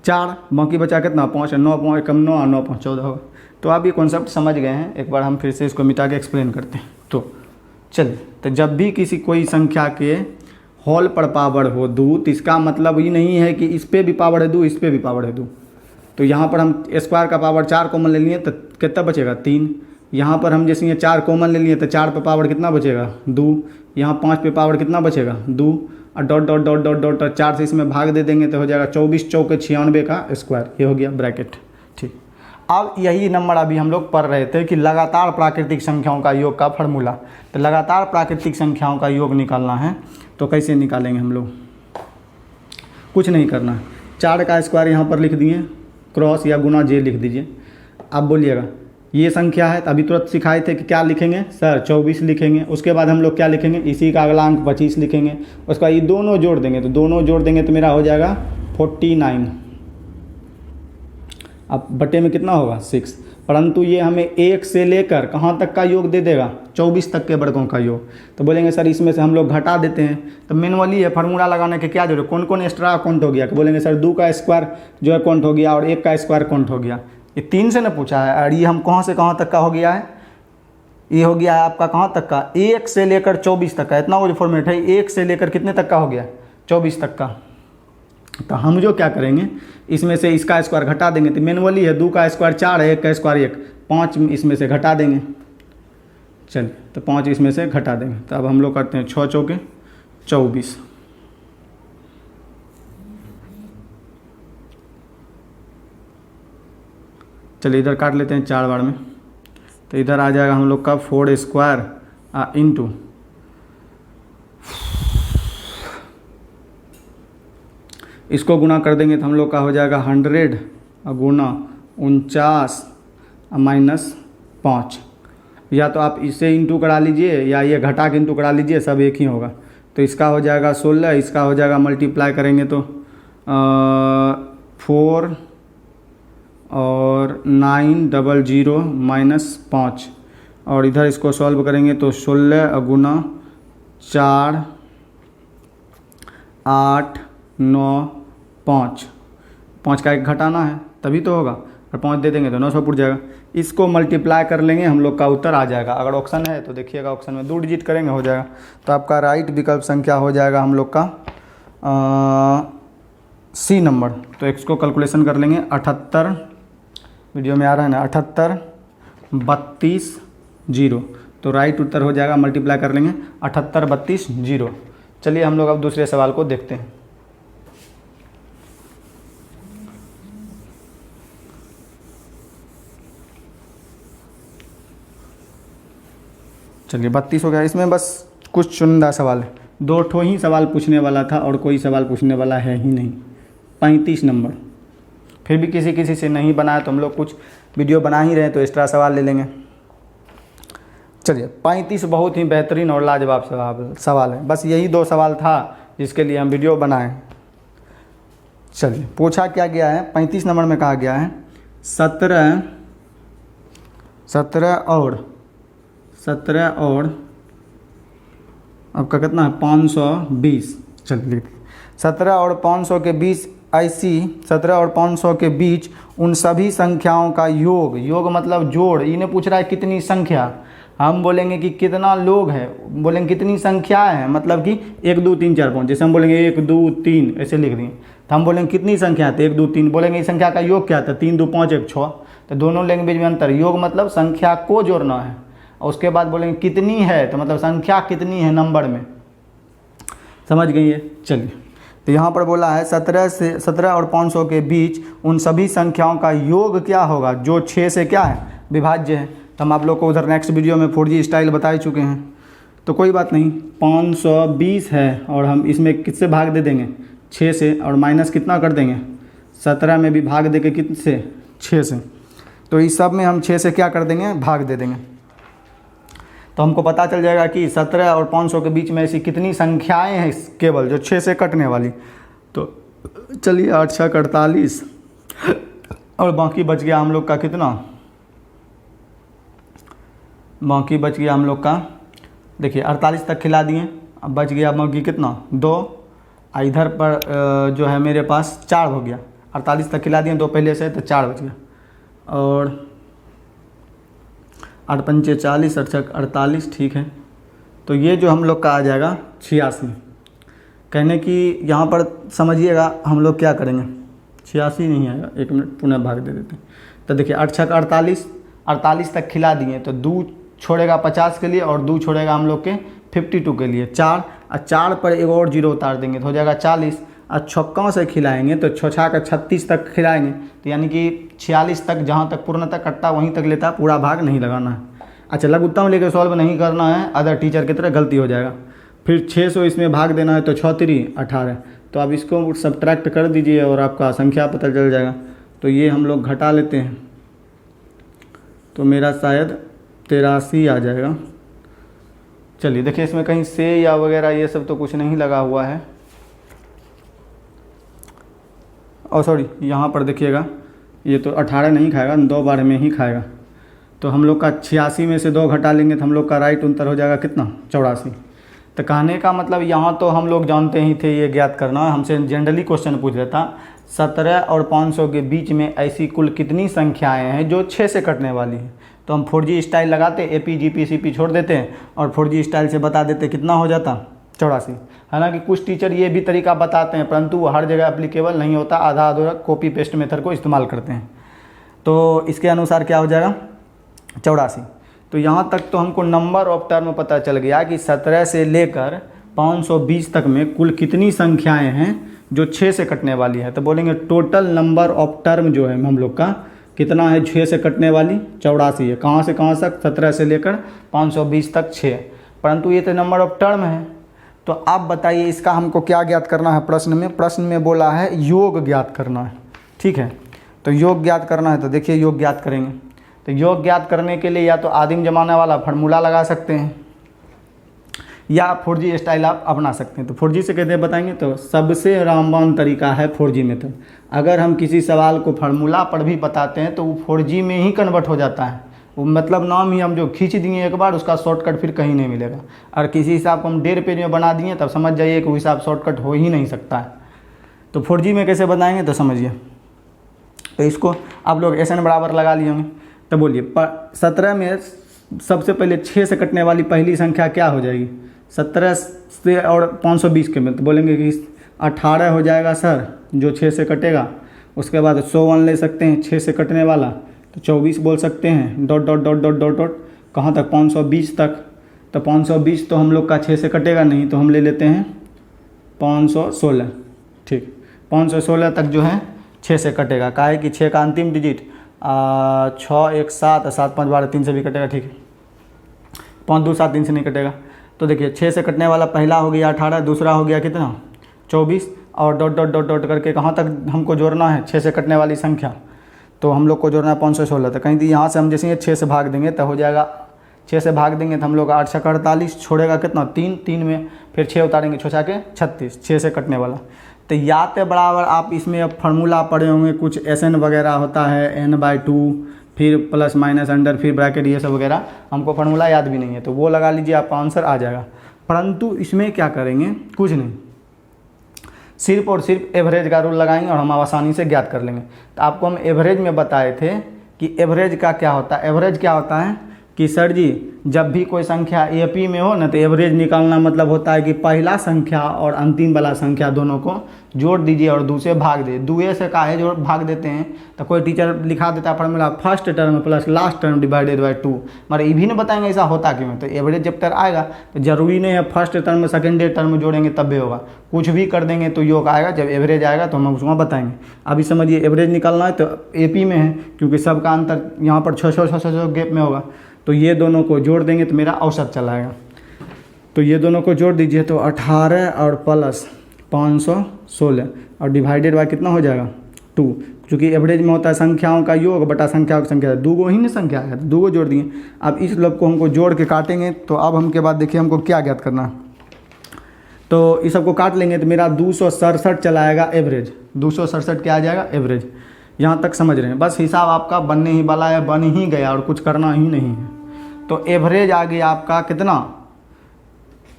4, बाकी बचा कितना 5, 9 5 कम 9 और 9 5 14 होगा। तो आप ये कॉन्सेप्ट समझ गए हैं, एक बार हम फिर से इसको मिटा के एक्सप्लेन करते हैं। तो चलिए, तो जब भी किसी कोई संख्या के होल पर पावर हो 2, तो इसका मतलब ये नहीं है कि इस पे भी पावर है 2 इस पे भी पावर है 2। तो यहाँ पर हम स्क्वायर का पावर 4 कॉमन ले लिए तो कितना बचेगा 3। यहाँ पर हम जैसे ये 4 कॉमन ले लिए तो 4 पे पावर कितना बचेगा 2, यहाँ 5 पे पावर कितना बचेगा 2, और dot dot dot dot dot 4 से इसमें भाग दे देंगे तो हो जाएगा 24 चौके 96 का स्क्वायर, ये हो गया ब्रैकेट। ठीक, अब यही नंबर अभी हम लोग पढ़ रहे थे कि लगातार प्राकृतिक संख्याओं का योग का फार्मूला। तो लगातार प्राकृतिक संख्याओं का योग निकालना है तो कैसे निकालेंगे हम लोग, कुछ नहीं करना है। 4 का स्क्वायर यहाँ पर लिख दिए, क्रॉस या गुना जे लिख दीजिए। अब बोलिएगा ये संख्या है, तो अभी तुरंत सिखाए थे कि क्या लिखेंगे सर 24 लिखेंगे। उसके बाद हम लोग क्या लिखेंगे, इसी का अगला अंक 25 लिखेंगे। उसके बाद ये दोनों जोड़ देंगे, तो दोनों जोड़ देंगे तो मेरा हो जाएगा 49। अब बटे में कितना होगा 6, परंतु ये हमें 1 से लेकर कहाँ तक का योग दे देगा 24 तक के वर्गों का योग। तो बोलेंगे सर इसमें से हम लोग घटा देते हैं, तो मैनुअली है फार्मूला लगाने के क्या जरूरत, कौन कौन एक्स्ट्रा काउंट हो गया। कि बोलेंगे सर 2 का स्क्वायर जो है काउंट हो गया और 1 का स्क्वायर काउंट हो गया। ये 3 से ना पूछा है, और ये हम कहाँ से कहाँ तक का हो गया है, ये हो गया है आपका कहाँ तक का 1 से लेकर 24 तक का। इतना वो जो फॉर्मेट है 1 से लेकर कितने तक का हो गया 24 तक का। तो हम जो क्या करेंगे, इसमें से इसका स्क्वायर घटा देंगे। तो मैनुअली है 2 का स्क्वायर 4 है, 1 का स्क्वायर 1, 5 इसमें से घटा देंगे। चलिए, तो 5 इसमें से घटा देंगे। तो अब हम लोग करते हैं 6 चौके 24। चलिए इधर काट लेते हैं 4 बार में, तो इधर आ जाएगा हम लोग का 4 स्क्वायर इंटू इसको गुना कर देंगे तो हम लोग का हो जाएगा 100 गुना 49 माइनस 5। या तो आप इसे इंटू करा लीजिए या ये घटा के इंटू करा लीजिए, सब एक ही होगा। तो इसका हो जाएगा 16, इसका हो जाएगा मल्टीप्लाई करेंगे तो 4 और 900 -5, और इधर इसको सॉल्व करेंगे तो 16 गुना 4 8 9 5, 5 का 1 घटाना है तभी तो होगा, और 5 दे देंगे तो 900 पुट जाएगा। इसको मल्टीप्लाई कर लेंगे, हम लोग का उत्तर आ जाएगा। अगर ऑप्शन है तो देखिएगा, ऑप्शन में 2 डिजिट करेंगे हो जाएगा। तो आपका राइट विकल्प संख्या हो जाएगा हम लोग का सी नंबर। तो इसको कैलकुलेशन कर लेंगे, 78 वीडियो में आ रहा है ना, 78 32 0। तो राइट उत्तर हो जाएगा, मल्टीप्लाई कर लेंगे 78 32 0। चलिए हम लोग अब दूसरे सवाल को देखते हैं। चलिए 32 हो गया। इसमें बस कुछ चुनिंदा सवाल है, 2 ठो ही सवाल पूछने वाला था और कोई सवाल पूछने वाला है ही नहीं। 35 नंबर, फिर भी किसी किसी से नहीं बनाया तो हम लोग कुछ वीडियो बना ही रहे हैं तो एक्स्ट्रा सवाल ले लेंगे। चलिए 35 बहुत ही बेहतरीन और लाजवाब सवाल है। बस यही 2 सवाल था जिसके लिए हम वीडियो बनाए। चलिए पूछा क्या गया है, 35 नंबर में कहा गया है 17 और आपका कितना है 520। चलिए 17 और 500 के बीच ऐसी 17 और 500 के बीच उन सभी संख्याओं का योग, योग मतलब जोड़। इन्हें पूछ रहा है कितनी संख्या, हम बोलेंगे कि कितना लोग है, बोलेंगे कितनी संख्या है, मतलब कि 1 2 3 4 5। जैसे हम बोलेंगे 1 2 3 ऐसे लिख देंगे, तो हम बोलेंगे कितनी संख्या है, 1 2 3 बोलेंगे इस संख्या का योग क्या था, 3 2 5 1 6। तो दोनों लैंग्वेज में अंतर, योग मतलब संख्या को जोड़ना है, और उसके बाद बोलेंगे कितनी है तो मतलब संख्या कितनी है नंबर में। समझ गई है। चलिए तो यहाँ पर बोला है 17 और 500 के बीच उन सभी संख्याओं का योग क्या होगा जो 6 से क्या है विभाज्य है। तो हम आप लोग को उधर नेक्स्ट वीडियो में 4G स्टाइल बता ही चुके हैं, तो कोई बात नहीं। 520 है और हम इसमें किससे भाग दे देंगे 6 से, और माइनस कितना कर देंगे 17 में भी भाग दे के कितने 6 से। तो इस सब में हम 6 से क्या कर देंगे भाग दे देंगे। तो हमको पता चल जाएगा कि 17 और 500 के बीच में ऐसी कितनी संख्याएं हैं केवल जो 6 से कटने वाली। तो चलिए 8 6 48 और बाकी बच गया हम लोग का कितना, बाकी बच गया हम लोग का, देखिए 48 तक खिला दिए, अब बच गया बाकी कितना 2, इधर पर जो है मेरे पास 4 हो गया। 48 तक खिला दिए 2 पहले से, तो 4 बच गया। और 8 पंचे 40 8 छक 48, ठीक है। तो ये जो हम लोग का आ जाएगा 86। कहने की यहाँ पर समझिएगा हम लोग क्या करेंगे, 86 नहीं आएगा, 1 मिनट पुनः भाग दे देते हैं। तो देखिए 8 छक 48, 48 तक खिला दिए, तो 2 छोड़ेगा 50 के लिए और 2 छोड़ेगा हम लोग के 52 के लिए, 4 और 4 पर एक और 0 उतार देंगे तो हो जाएगा 40। और छक्कों से खिलाएंगे तो 6 का 36 तक खिलाएंगे, तो यानी कि 46 तक, जहाँ तक पूर्णतः कटता वहीं तक लेता, पूरा भाग नहीं लगाना है। अच्छा लघुत्तम लेकर सॉल्व नहीं करना है, अदर टीचर की तरह गलती हो जाएगा। फिर 600 इसमें भाग देना है तो 6 3 18। तो आप इसको सब्ट्रैक्ट कर दीजिए और आपका संख्या पता चल जाएगा। तो ये हम लोग घटा लेते हैं, तो मेरा शायद 83 आ जाएगा। चलिए देखिए इसमें कहीं से या वगैरह ये सब तो कुछ नहीं लगा हुआ है। और सॉरी यहाँ पर देखिएगा ये तो 18 नहीं खाएगा, 2 बार में ही खाएगा। तो हम लोग का 86 में से 2 घटा लेंगे तो हम लोग का राइट उत्तर हो जाएगा कितना 84। तो कहने का मतलब यहाँ तो हम लोग जानते ही थे ये ज्ञात करना, हमसे जनरली क्वेश्चन पूछ रहा था 17 और 500 के बीच में ऐसी कुल कितनी संख्याएं हैं जो 6 से कटने वाली हैं। तो हम 4G स्टाइल लगाते, AP GP CP छोड़ देते हैं और 4G स्टाइल से बता देते कितना हो जाता 84। हालांकि कुछ टीचर ये भी तरीका बताते हैं परंतु वो हर जगह एप्लीकेबल नहीं होता, आधा अधूरा कॉपी पेस्ट मेथड को इस्तेमाल करते हैं। तो इसके अनुसार क्या हो जाएगा 84। तो यहाँ तक तो हमको नंबर ऑफ टर्म पता चल गया कि 17 से लेकर 520 तक में कुल कितनी संख्याएं हैं जो 6 से कटने वाली है। तो बोलेंगे टोटल नंबर ऑफ टर्म जो है हम लोग का कितना है 6 से कटने वाली 84 है। कहाँ से कहाँ तक 17 से लेकर 520 तक 6, परंतु ये तो नंबर ऑफ टर्म है। तो आप बताइए इसका हमको क्या ज्ञात करना है। प्रश्न में बोला है योग ज्ञात करना है, ठीक है। तो योग ज्ञात करना है तो देखिए योग ज्ञात करेंगे। तो योग ज्ञात करने के लिए या तो आदिम जमाना वाला फार्मूला लगा सकते हैं या 4G स्टाइल आप अपना सकते हैं। तो 4G से कैसे बताएंगे, तो सबसे रामबान तरीका है 4G मेथड। अगर हम किसी सवाल को फार्मूला पर भी बताते हैं तो वो 4G में ही कन्वर्ट हो जाता है। वो मतलब नाम ही हम जो खींच दिए एक बार, उसका शॉर्टकट फिर कहीं नहीं मिलेगा। और किसी हिसाब को हम 1.5 पेज में बना दिए तब समझ जाइए कि वो हिसाब शॉर्टकट हो ही नहीं सकता है। तो 4G में कैसे बताएंगे तो समझिए। तो इसको आप लोग SN बराबर लगा लिए होंगे। तो बोलिए 17 में सबसे पहले 6 से कटने वाली पहली संख्या क्या हो जाएगी, 17 से और 520 के में। तो बोलेंगे कि 18 हो जाएगा सर, जो 6 से कटेगा। उसके बाद 101 ले सकते हैं 6 से कटने वाला, तो 24 बोल सकते हैं, dot dot dot dot dot dot कहाँ तक, 520 तक। तो 520 तो हम लोग का 6 से कटेगा नहीं, तो हम ले लेते हैं 516। ठीक, 516 तक जो है 6 से कटेगा। का है कि 6 का अंतिम डिजिट 6 1 7 7 5 12 3 से भी कटेगा। ठीक है, 5 2 7 3 से नहीं कटेगा। तो देखिए 6 से कटने वाला पहला हो गया 18, दूसरा हो गया कितना 24, और डॉट डॉट डॉट डॉट करके कहाँ तक हमको जोड़ना है 6 से कटने वाली संख्या। तो हम लोग को जोड़ना है 516। तो कहीं यहाँ से हम जैसे ये 6 से भाग देंगे तो हो जाएगा, 6 से भाग देंगे तो हम लोग 8 छक्का 48, छोड़ेगा कितना 3, 3 में फिर 6 उतारेंगे 6 के 36, 6 से कटने वाला। तो या तो बराबर आप इसमें अब फार्मूला पढ़े होंगे, कुछ SN वगैरह होता है, n/2 फिर प्लस माइनस अंडर फिर ब्रैकेट, ये सब वगैरह हमको फार्मूला याद भी नहीं है, तो वो लगा लीजिए, आपका आंसर आ जाएगा। परंतु इसमें क्या करेंगे, कुछ नहीं, सिर्फ और सिर्फ एवरेज का रूल लगाएंगे और हम आसानी से ज्ञात कर लेंगे। तो आपको हम एवरेज में बताए थे कि एवरेज का क्या होता है। एवरेज क्या होता है कि सर जी जब भी कोई संख्या AP में हो ना, तो एवरेज निकालना मतलब होता है कि पहला संख्या और अंतिम वाला संख्या दोनों को जोड़ दीजिए और 2 से भाग दे। 2 से काहे जोड़ भाग देते हैं, तो कोई टीचर लिखा देता है formula first term plus last term divided by 2, मगर ये भी नहीं बताएंगे ऐसा होता क्यों। तो एवरेज जब तक आएगा तो जरूरी नहीं है फर्स्ट टर्म सेकेंड टर्म जोड़ेंगे तब भी होगा, कुछ भी कर देंगे तो योग आएगा। जब एवरेज आएगा तो हम उसको बताएंगे। अभी समझिए एवरेज निकालना है तो AP में है, क्योंकि सबका अंतर यहाँ पर 600 गैप में होगा, तो ये दोनों को जोड़ देंगे तो मेरा औसत चला आएगा। तो ये दोनों को जोड़ दीजिए तो 18 और प्लस 516 और डिवाइडेड बाय कितना हो जाएगा 2, क्योंकि एवरेज में होता है संख्याओं का योग बटा संख्याओं की संख्या, 2 गो ही नहीं संख्या है, 2 गो जोड़ दिए। अब इस लोग को हमको जोड़ के काटेंगे, तो अब हम के बाद देखिए हमको क्या ज्ञात करना है। तो इस सबको काट लेंगे तो मेरा 267 चला आएगा एवरेज, 267 क्या आ जाएगा एवरेज। यहाँ तक समझ रहे हैं, बस हिसाब आपका बनने ही वाला है, बन ही गया और कुछ करना ही नहीं है। तो एवरेज आ गया आपका कितना,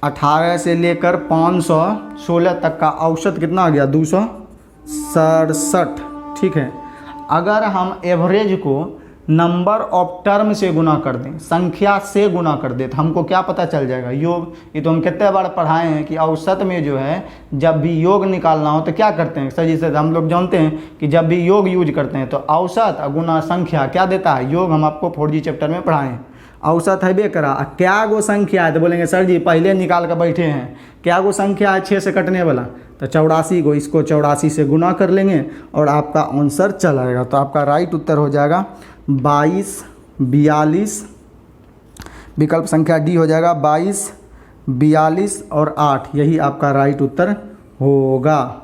18 से लेकर 516 तक का औसत कितना आ गया 267। ठीक है, अगर हम एवरेज को नंबर ऑफ टर्म से गुना कर दें, संख्या से गुना कर दें, तो हमको क्या पता चल जाएगा, योग। ये तो हम कितने बार पढ़ाए हैं कि औसत में जो है जब भी योग निकालना हो तो क्या करते हैं, सही से हम लोग जानते हैं कि जब भी योग यूज करते हैं तो औसत गुना संख्या क्या देता है, योग। हम आपको 4G चैप्टर में पढ़ाए हैं। औसत है बे करा, क्या गो संख्या है, तो बोलेंगे सर जी पहले निकाल कर बैठे हैं, क्या गो संख्या है 6 से कटने वाला, तो 84 गो, इसको 84 से गुना कर लेंगे और आपका आंसर चल आएगा। तो आपका राइट उत्तर हो जाएगा 22 42, विकल्प संख्या D हो जाएगा 22 42 और 8, यही आपका राइट उत्तर होगा।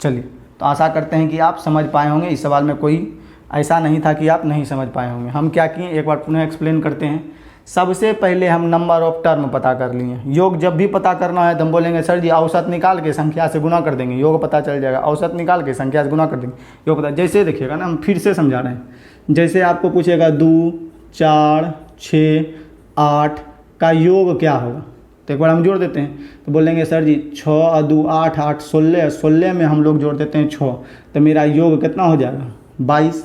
चलिए, तो आशा करते हैं कि आप समझ पाए होंगे। इस सवाल में कोई ऐसा नहीं था कि आप नहीं समझ पाए होंगे। हम क्या किए, एक बार पुनः एक्सप्लेन करते हैं। सबसे पहले हम नंबर ऑफ टर्म पता कर लिए। योग जब भी पता करना है तो हम बोलेंगे सर जी औसत निकाल के संख्या से गुना कर देंगे, योग पता चल जाएगा। औसत निकाल के संख्या से गुना कर देंगे, योग पता। जैसे देखिएगा ना, हम फिर से समझा रहे हैं। जैसे आपको पूछेगा 2 4 6 8 का योग क्या होगा, तो एक बार हम जोड़ देते हैं। तो बोलेंगे सर जी 6 और 2 8 8 16, 16 में हम लोग जोड़ देते हैं 6, तो मेरा योग कितना हो जाएगा 22।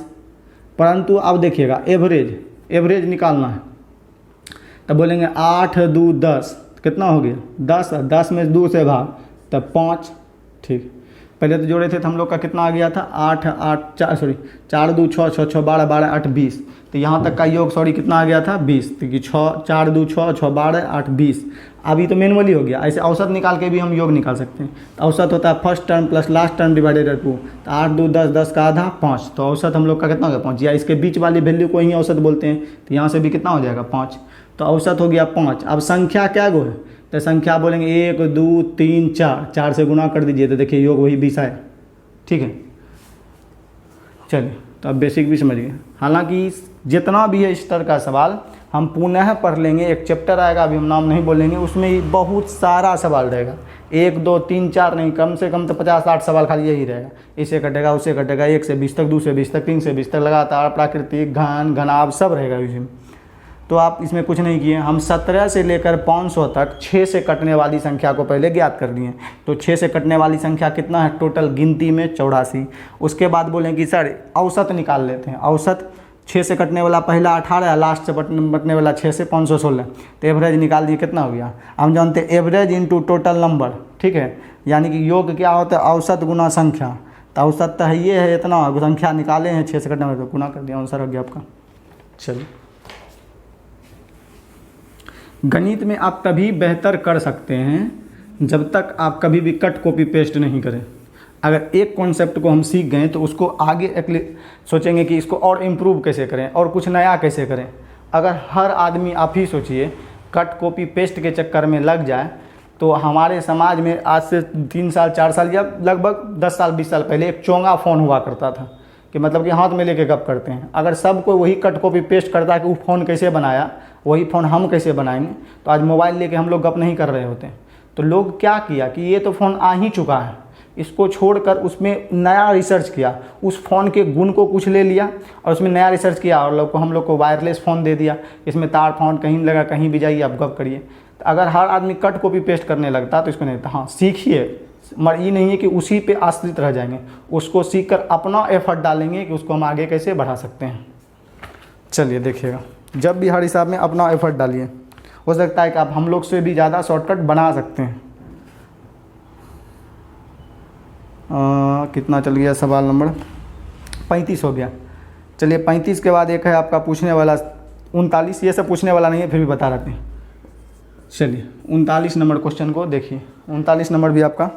परंतु अब देखिएगा एवरेज निकालना है, तब बोलेंगे 8 2 10, कितना हो गया 10, 10 में 2 से भाग तब 5। ठीक, पहले तो जोड़े थे तो हम लोग का कितना आ गया था 8 4 2 6 6 6 12 12 8 20, तो यहाँ तक का योग कितना आ गया था 20। तो कि 6 4 2 6 6 12 8 20। अभी तो मैनुअली हो गया, ऐसे औसत निकाल के भी हम योग निकाल सकते हैं। तो औसत होता है first term plus last term divided by 2, तो 8 2 10, 10 का आधा 5, तो औसत हम लोग का कितना हो गया 5, या इसके बीच वाली वैल्यू को ही औसत बोलते हैं। तो यहाँ से भी कितना हो जाएगा 5, तो औसत हो गया 5। अब संख्या क्या गो है, तो संख्या बोलेंगे 1 2 3 4, 4 से गुना कर दीजिए तो देखिए योग वही 20 आया। ठीक है, चलिए, तो अब बेसिक भी समझ गए। हालांकि जितना भी है इस तरह का सवाल हम पुनः पढ़ लेंगे। एक चैप्टर आएगा, अभी हम नाम नहीं बोलेंगे, उसमें ही बहुत सारा सवाल रहेगा, 1 2 3 4 नहीं, कम से कम तो 50-60 सवाल खाली यही रहेगा। इसे कटेगा, उसे कटेगा, 1 से 20 तक, 2 से 20 तक, 3 से 20 तक, लगातार, प्राकृतिक, घन, घनाभ सब रहेगा इसमें। तो आप इसमें कुछ नहीं किए, हम 17 से लेकर 500 तक 6 से कटने वाली संख्या को पहले ज्ञात कर लिए। तो 6 से कटने वाली संख्या कितना है टोटल गिनती में 84। उसके बाद बोलें कि सर औसत निकाल लेते हैं। औसत 6 से कटने वाला पहला 18 है, लास्ट से बटने वाला 6 से 516, तो एवरेज निकाल दिए, कितना हो गया। हम जानते हैं एवरेज इंटू टोटल नंबर, ठीक है, यानी कि योग क्या होता है, औसत गुना संख्या। तो औसत तो है ये है इतना, संख्या निकाले हैं 6 से कटने वाले, तो गुना कर दिया, आंसर हो गया आपका। चलिए, गणित में आप तभी बेहतर कर सकते हैं जब तक आप कभी भी कट कॉपी पेस्ट नहीं करें। अगर एक कॉन्सेप्ट को हम सीख गए तो उसको आगे सोचेंगे कि इसको और इम्प्रूव कैसे करें और कुछ नया कैसे करें। अगर हर आदमी, आप ही सोचिए, कट कॉपी पेस्ट के चक्कर में लग जाए तो हमारे समाज में आज से 3 साल 4 साल या लगभग 10 साल 20 साल पहले एक चोंगा फ़ोन हुआ करता था कि मतलब कि हाथ में लेके गप करते हैं। अगर सबको वही कट कॉपी पेस्ट करता है कि वो फ़ोन कैसे बनाया, वही फ़ोन हम कैसे बनाएंगे, तो आज मोबाइल लेके हम लोग गप नहीं कर रहे होते। तो लोग क्या किया कि ये तो फ़ोन आ ही चुका है, इसको छोड़कर उसमें नया रिसर्च किया, उस फ़ोन के गुण को कुछ ले लिया और उसमें नया रिसर्च किया और हम लोग को वायरलेस फ़ोन दे दिया। इसमें तार फ़ोन कहीं लगा, कहीं भी जाइए आप गप करिए। तो अगर हर आदमी कट कॉपी पेस्ट करने लगता तो इसको नहीं था। हाँ, सीखिए, मगर ये नहीं है कि उसी पे आश्रित रह जाएंगे, उसको सीखकर अपना एफर्ट डालेंगे कि उसको हम आगे कैसे बढ़ा सकते हैं। चलिए देखिएगा, जब भी हर हिसाब में अपना एफर्ट डालिए, हो सकता है कि आप हम लोग से भी ज़्यादा शॉर्टकट बना सकते हैं। कितना चल गया, सवाल नंबर 35 हो गया। चलिए 35 के बाद एक है आपका पूछने वाला 39, ये सब पूछने वाला नहीं है, फिर भी बता रहते हैं। चलिए 39 नंबर क्वेश्चन को देखिए। 39 नंबर भी आपका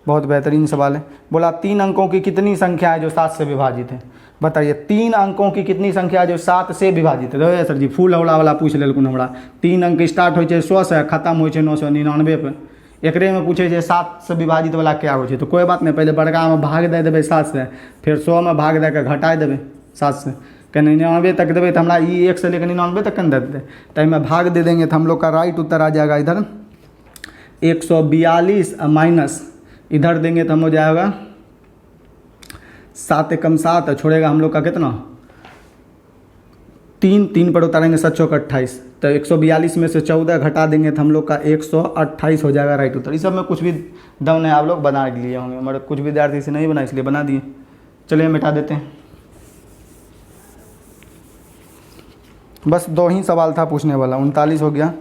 बहुत बेहतरीन सवाल है। बोला 3 अंकों की कितनी संख्या है जो 7 से विभाजित है। बताइए 3 अंकों की कितनी संख्या है जो 7 से विभाजित है। सर जी फूल हौला वाला पूछ लेलकुन हमरा। 3 अंक स्टार्ट हो 100 से, खत्म हो 999 पे। एकरे में पूछे 7 से विभाजित वाला क्या हो, तो कोई बात नहीं, पहले बड़का में भाग दे देवे 7 से, फिर 100 में भाग दे के घटा देवे 7 से, कि 99 तक देवे तो हमारा 1 से लेकर 99 तक दे देते, तो में भाग दे देंगे तो हम लोग का राइट उत्तर आ जाएगा इधर 142 माइनस इधर देंगे तो हम हो जाएगा 7 एकम 7, छोड़ेगा हम लोग का कितना 3 पर उतारेंगे 7 चौक 28, तो 142 में से 14 घटा देंगे तो हम लोग का 128 हो जाएगा राइट उत्तर। इस सब में कुछ भी दम नहीं, आप लोग बना लिए होंगे, हमारे कुछ विद्यार्थी से नहीं बना इसलिए बना दिए। चलिए मिटा देते हैं, बस 2 ही सवाल था पूछने वाला। 39 हो गया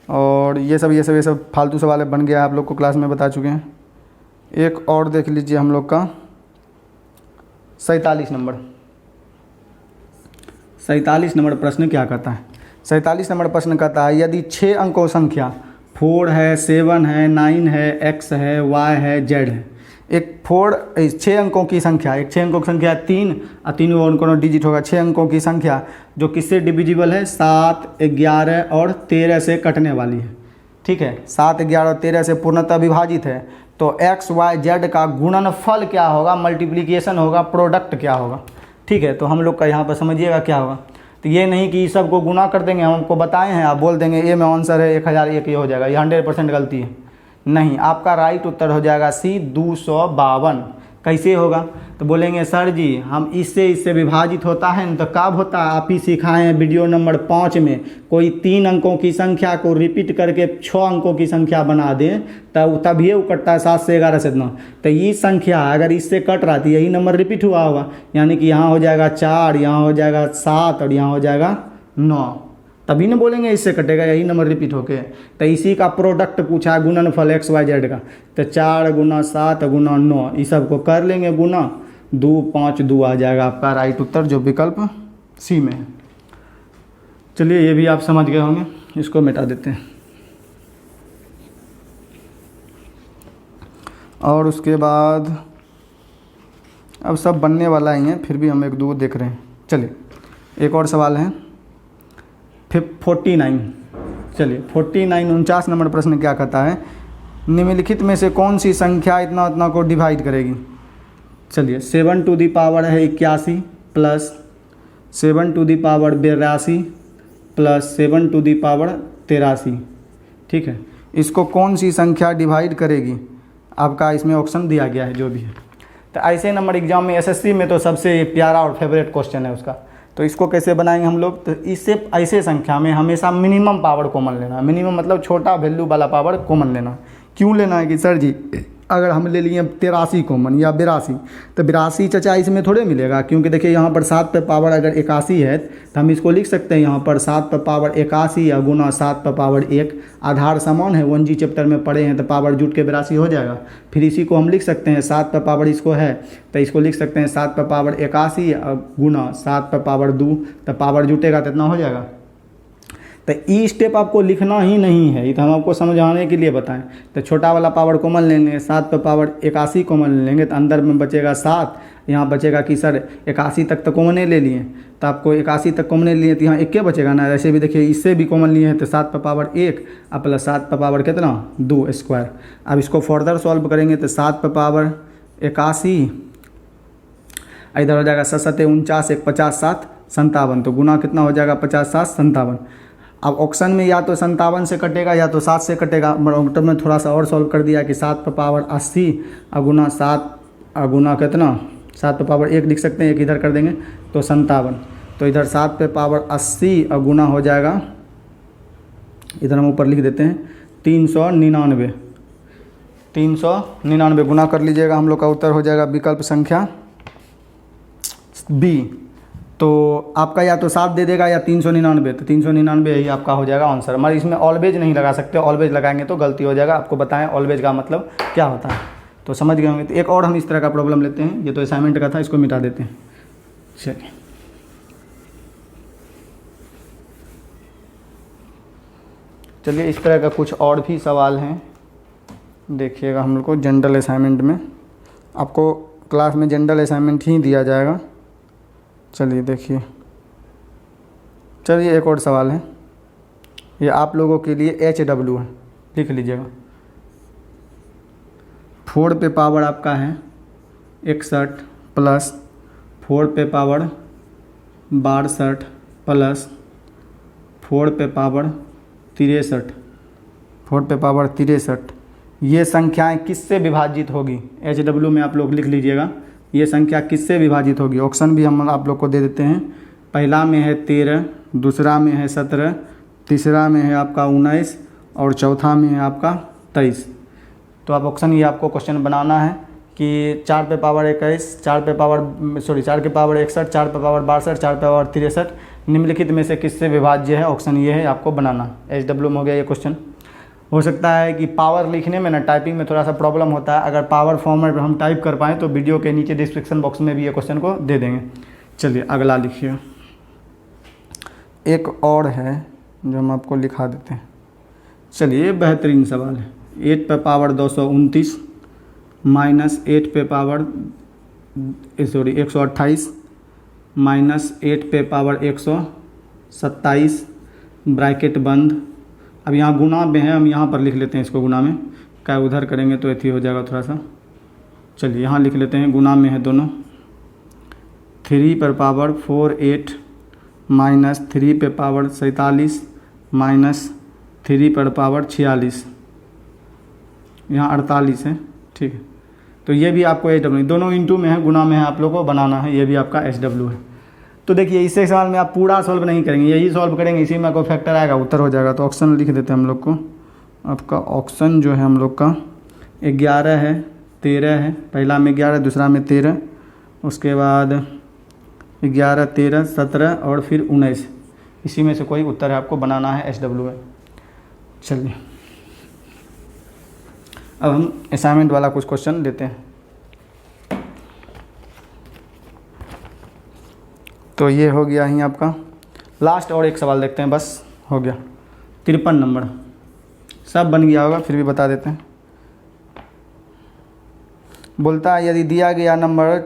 और ये सब फालतू सवाल बन गया, आप लोग को क्लास में बता चुके हैं। एक और देख लीजिए हम लोग का 47 नंबर। 47 नंबर प्रश्न क्या कहता है। 47 नंबर प्रश्न कहता है यदि 6 अंकों संख्या 4 है, 7 है, 9 है, x है, y है, z है। एक 6 अंकों की संख्या, एक 6 अंकों की संख्या 3 और 3 अंकों डिजिट होगा। 6 अंकों की संख्या जो किससे डिविजिबल है, 7, 11 और 13 से कटने वाली है। ठीक है, 7, 11 और 13 से पूर्णतः विभाजित है। तो x, y, z का गुणनफल क्या होगा, मल्टीप्लिकेशन होगा, प्रोडक्ट क्या होगा। ठीक है, तो हम लोग का यहाँ पर समझिएगा क्या होगा। तो ये नहीं कि सब को गुना कर देंगे, हम आपको बताए हैं, आप बोल देंगे ए में आंसर है 1001, ये हो जाएगा, ये 100% गलती है। नहीं, आपका राइट उत्तर हो जाएगा सी 252। कैसे होगा, तो बोलेंगे सर जी हम इससे विभाजित होता है न, तो कब होता है, आप ही सिखाए हैं वीडियो नंबर 5 में। कोई 3 अंकों की संख्या को रिपीट करके 6 अंकों की संख्या बना दें तब ये कटता है 7 से 11 से 9। तो ये संख्या अगर इससे कट रहा थी, यही नंबर रिपीट हुआ होगा, यानी कि यहाँ हो जाएगा 4, यहाँ हो जाएगा 7 और यहाँ हो जाएगा 9, तभी ना बोलेंगे इससे कटेगा, यही नंबर रिपीट होके। तो इसी का प्रोडक्ट पूछा है, गुणनफल x y z का। तो 4 गुना 7 गुना 9, इस सब को कर लेंगे गुना, 2 5 2 आ जाएगा आपका राइट उत्तर, जो विकल्प सी में है। चलिए ये भी आप समझ गए होंगे, इसको मिटा देते हैं। और उसके बाद अब सब बनने वाला ही है, फिर भी हम 1-2 देख रहे हैं। चलिए एक और सवाल है 49। चलिए 49 49 नंबर प्रश्न क्या कहता है, निम्नलिखित में से कौन सी संख्या इतना को डिवाइड करेगी। चलिए 7 टू दी पावर है 81 plus 7 to the power 82 plus 7 to the power 83। ठीक है, इसको कौन सी संख्या डिवाइड करेगी, आपका इसमें ऑप्शन दिया गया है जो भी है। तो ऐसे नंबर एग्जाम में एसएससी में तो सबसे प्यारा और फेवरेट क्वेश्चन है उसका। तो इसको कैसे बनाएंगे हम लोग, तो इससे ऐसे संख्या में हमेशा मिनिमम पावर कॉमन लेना है। मिनिमम मतलब छोटा वैल्यू वाला पावर कॉमन लेना। क्यों लेना है कि सर जी अगर हम ले लिए 83 कॉमन या 82, तो 82 चचा इसमें थोड़े मिलेगा, क्योंकि देखिए यहाँ पर 7 पे पावर अगर 81 है तो हम इसको लिख सकते हैं यहाँ पर 7 पे पावर 81 या गुना 7 पे पावर 1। आधार समान है, 1G चैप्टर में पढ़े हैं, तो पावर जुट के 82 हो जाएगा। फिर इसी को हम लिख सकते हैं 7 पे पावर इसको है तो इसको लिख सकते हैं 7 पे पावर 81 गुना 7 पे पावर 2, तो पावर जुटेगा तो इतना हो जाएगा। तो ई स्टेप आपको लिखना ही नहीं है, ये तो हम आपको समझाने के लिए बताएं। तो छोटा वाला पावर कॉमन लेंगे, 7 पे पावर 81 कॉमन लेंगे तो अंदर में बचेगा 7, यहाँ बचेगा कि सर 81 तक तो कॉमन ले लिए, तो आपको 81 तक कॉमन लिए तो यहाँ 1 बचेगा ना। ऐसे भी देखिए इससे भी कॉमन लिए हैं तो 7 पे पावर 1 और प्लस 7 पे पावर कितना 2 स्क्वायर। अब इसको फर्दर सॉल्व करेंगे तो 7 पे पावर 81 इधर हो जाएगा 7 7 49 1 50 7 57, तो गुना कितना हो जाएगा 50 7 57। अब ऑप्शन में या तो 57 से कटेगा या तो 7 से कटेगा। ऑप्शन में थोड़ा सा और सॉल्व कर दिया कि 7 पे पावर 80 गुना 7 गुना कितना 7 पे पावर 1 लिख सकते हैं, एक इधर कर देंगे तो 57। तो इधर 7 पे पावर 80 गुना हो जाएगा, इधर हम ऊपर लिख देते हैं 399। 399 गुना कर लीजिएगा, हम लोग का उत्तर हो जाएगा विकल्प संख्या बी। तो आपका या तो 7 दे देगा या 399, तो 399 ही आपका हो जाएगा आंसर। हमारे इसमें ऑलवेज नहीं लगा सकते, ऑलवेज लगाएंगे तो गलती हो जाएगा। आपको बताएं ऑलवेज का मतलब क्या होता है, तो समझ गए होंगे। तो एक और हम इस तरह का प्रॉब्लम लेते हैं, ये तो असाइनमेंट का था, इसको मिटा देते हैं। चलिए चलिए इस तरह का कुछ और भी सवाल हैं, देखिएगा। हम लोग को जनरल असाइनमेंट में, आपको क्लास में जनरल असाइनमेंट ही दिया जाएगा। चलिए देखिए, चलिए एक और सवाल है, ये आप लोगों के लिए HW है, लिख लीजिएगा। 4 पे पावर आपका है 61 प्लस 4 पे पावर 62 प्लस 4 पे पावर 63, 4 पे पावर 63, ये संख्याएं किससे विभाजित होगी। HW में आप लोग लिख लीजिएगा, ये संख्या किससे विभाजित होगी। ऑप्शन भी हम आप लोग को दे देते हैं। पहला में है 13, दूसरा में है 17, तीसरा में है आपका 19 और चौथा में है आपका 23। तो आप ऑप्शन ये आपको क्वेश्चन बनाना है कि 4 पे पावर 21, 4 पे पावर 61, 4 पे पावर 62, 4 पे पावर 63 निम्नलिखित में से किससे विभाज्य है। ऑप्शन ये है आपको बनाना। HW में हो गया ये क्वेश्चन। हो सकता है कि पावर लिखने में ना टाइपिंग में थोड़ा सा प्रॉब्लम होता है, अगर पावर फॉर्मेट में हम टाइप कर पाएँ तो वीडियो के नीचे डिस्क्रिप्शन बॉक्स में भी ये क्वेश्चन को दे देंगे। चलिए अगला लिखिए, एक और है जो हम आपको लिखा देते हैं। चलिए बेहतरीन सवाल है। 8 पे पावर 229 माइनस 8 पे पावर 128 माइनस 8 पे पावर 127 ब्रैकेट बंद। अब यहाँ गुना में है, हम यहाँ पर लिख लेते हैं इसको गुना में, क्या उधर करेंगे तो ऐसी हो जाएगा थोड़ा सा। चलिए यहाँ लिख लेते हैं, गुना में है दोनों। 3 पर पावर 48 माइनस 3 पे पावर 47 माइनस 3 पर पावर 46, यहाँ 48 है। ठीक है, तो ये भी आपको HW, दोनों इंटू में है, गुना में है, आप लोग को बनाना है, ये भी आपका HW है। तो देखिए इससे सवाल में आप पूरा सॉल्व नहीं करेंगे, यही सॉल्व करेंगे, इसी में कोई फैक्टर आएगा, उत्तर हो जाएगा। तो ऑप्शन लिख देते हैं हम लोग को। आपका ऑप्शन जो है हम लोग का 11 है, 13 है, पहला में 11, दूसरा में 13, उसके बाद 11, 13, 17 और फिर 19, इसी में से कोई उत्तर है आपको बनाना है, HW है। चलिए अब हम असाइनमेंट वाला कुछ क्वेश्चन लेते हैं। तो ये हो गया ही आपका लास्ट, और एक सवाल देखते हैं, बस हो गया। 53 नंबर, सब बन गया होगा, फिर भी बता देते हैं। बोलता है यदि दिया गया number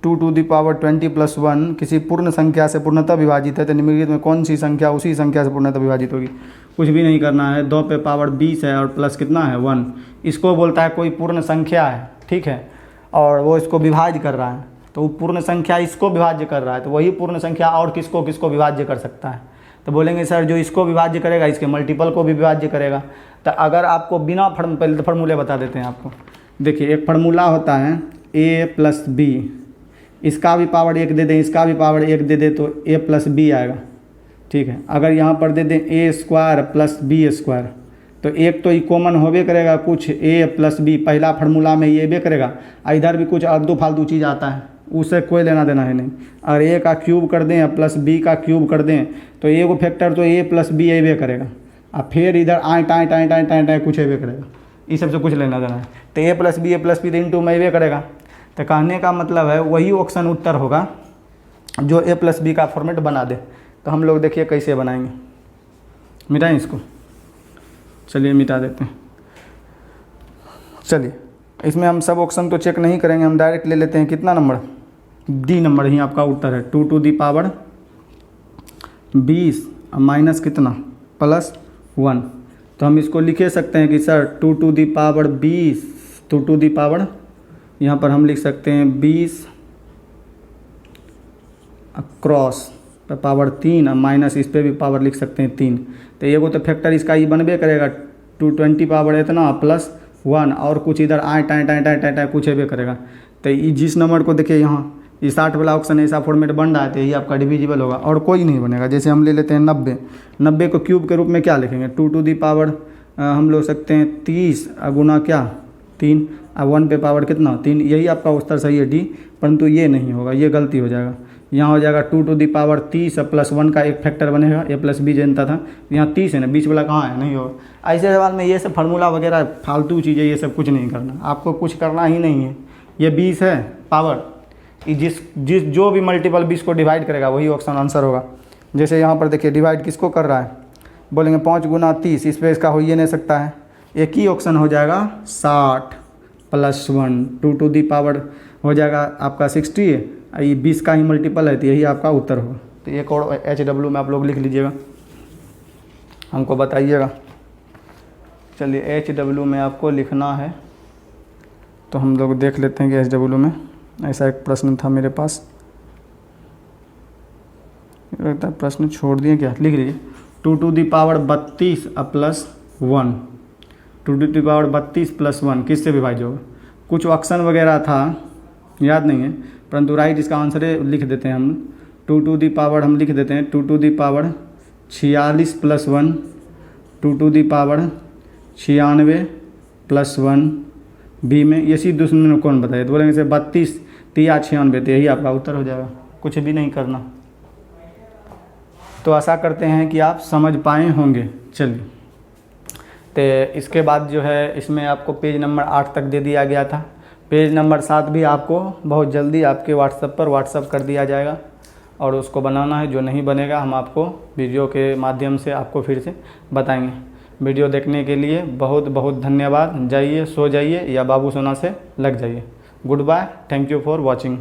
2 to the power 20 plus 1 किसी पूर्ण संख्या से पूर्णतः विभाजित है तो निम्नलिखित में कौन सी संख्या उसी संख्या से पूर्णतः विभाजित होगी। कुछ भी नहीं करना है, 2 पे पावर 20 है और प्लस कितना है 1। इसको बोलता है कोई पूर्ण संख्या है, ठीक है, और वो इसको विभाज्य कर रहा है। तो वो पूर्ण संख्या इसको विभाज्य कर रहा है, तो वही पूर्ण संख्या और किसको किसको विभाज्य कर सकता है। तो बोलेंगे सर जो इसको विभाज्य करेगा इसके मल्टीपल को भी विभाज्य करेगा। तो अगर आपको बिना पहले तो फार्मूले बता देते हैं आपको। देखिए एक फार्मूला होता है a प्लस बी, इसका भी पावर 1 दे दें, इसका भी पावर 1 दे दें तो a प्लस बी आएगा, ठीक है। अगर यहाँ पर दे दें a square plus b square, तो एक तो ये कॉमन होबे करेगा, कुछ a प्लस बी पहला फार्मूला में ये भी करेगा, इधर भी कुछ आलतू फालतू चीज़ आता है, उससे कोई लेना देना है नहीं। अगर a का क्यूब कर दें प्लस b का क्यूब कर दें तो a को फैक्टर तो a प्लस बी अबे करेगा, अब फिर इधर आए टाएँ टाएँ टाएँ टाएँ टाएँ कुछ अबे करेगा, इस सबसे कुछ लेना देना है। तो a प्लस बी तो इंटू में अबे करेगा। तो कहने का मतलब है वही ऑप्शन उत्तर होगा जो a प्लस बी का फॉर्मेट बना दे। तो हम लोग देखिए कैसे बनाएंगे, मिटाएं इसको, चलिए मिटा देते हैं। चलिए इसमें हम सब ऑप्शन तो चेक नहीं करेंगे, हम डायरेक्ट ले लेते हैं कितना नंबर, डी नंबर ही आपका उत्तर है। 2 टू दी पावर 20 माइनस कितना प्लस 1। तो हम इसको लिखे सकते हैं कि sir 2 to the power 20, 2 to the power यहाँ पर हम लिख सकते हैं 20 क्रॉस पावर 3 माइनस इस पर भी पावर लिख सकते हैं 3। तो ये वो तो फैक्टर इसका ही बनबे करेगा 220 पावर इतना प्लस 1 और कुछ इधर आए टाएँ टाएँ टाएँ टाएँ टाएँ कुछ भी करेगा। तो ये जिस नंबर को देखिए यहाँ ये 60 वाला ऑप्शन ऐसा फॉर्मेट बन रहा है तो यही आपका डिविजिबल होगा और कोई नहीं बनेगा। जैसे हम ले लेते हैं 90, 90 को क्यूब के रूप में क्या लिखेंगे 2 टू दी पावर हम लोग सकते हैं 30 गुना क्या 3 और 1 पे पावर कितना 3, यही आपका उत्तर सही है डी। परंतु ये नहीं होगा, ये गलती हो जाएगा। यहाँ हो जाएगा 2 टू दी पावर 30 प्लस 1 का एक फैक्टर बनेगा, a प्लस बी जानता था, यहाँ 30 है ना, बीच वाला कहाँ है, नहीं होगा। ऐसे सवाल में ये सब फार्मूला वगैरह फालतू चीज़ें ये सब कुछ नहीं करना, आपको कुछ करना ही नहीं है। ये 20 है पावर, जिस जो भी मल्टीपल 20 को डिवाइड करेगा वही ऑप्शन आंसर होगा। जैसे यहाँ पर देखिए डिवाइड किसको कर रहा है, बोलेंगे 5 गुना 30, इस पर इसका हो ही नहीं सकता है, एक ही ऑप्शन हो जाएगा 60 प्लस 1, 2 टू दी पावर हो जाएगा आपका 60, ये 20 का ही मल्टीपल है तो यही आपका उत्तर होगा। तो एक और HW में आप लोग लिख लीजिएगा, हमको बताइएगा। चलिए HW में आपको लिखना है तो हम लोग देख लेते हैं कि HW में ऐसा एक प्रश्न था मेरे पास, लगता है प्रश्न छोड़ दिए क्या, लिख लीजिए 2 to the power 32 plus 1, 2 to the power 32 plus 1 किससे विभाज्य होगा। कुछ ऑप्शन वगैरह था याद नहीं है, परंतु राइट इसका आंसर है, लिख देते हैं हम 2 टू दी पावर, हम लिख देते हैं 2 to the power 46 plus 1, 2 to the power 96 plus 1 b में, ये सी दूसरे कौन बताए तो बोलेंगे से 32 3 96, तो यही आपका उत्तर हो जाएगा, कुछ भी नहीं करना। तो आशा करते हैं कि आप समझ पाए होंगे। चलिए तो इसके बाद जो है इसमें आपको पेज नंबर 8 तक दे दिया गया था, पेज नंबर 7 भी आपको बहुत जल्दी आपके व्हाट्सएप पर व्हाट्सएप कर दिया जाएगा और उसको बनाना है। जो नहीं बनेगा हम आपको वीडियो के माध्यम से आपको फिर से बताएंगे। वीडियो देखने के लिए बहुत बहुत धन्यवाद। जाइए सो जाइए या बाबू सोना से लग जाइए। Goodbye, thank you for watching.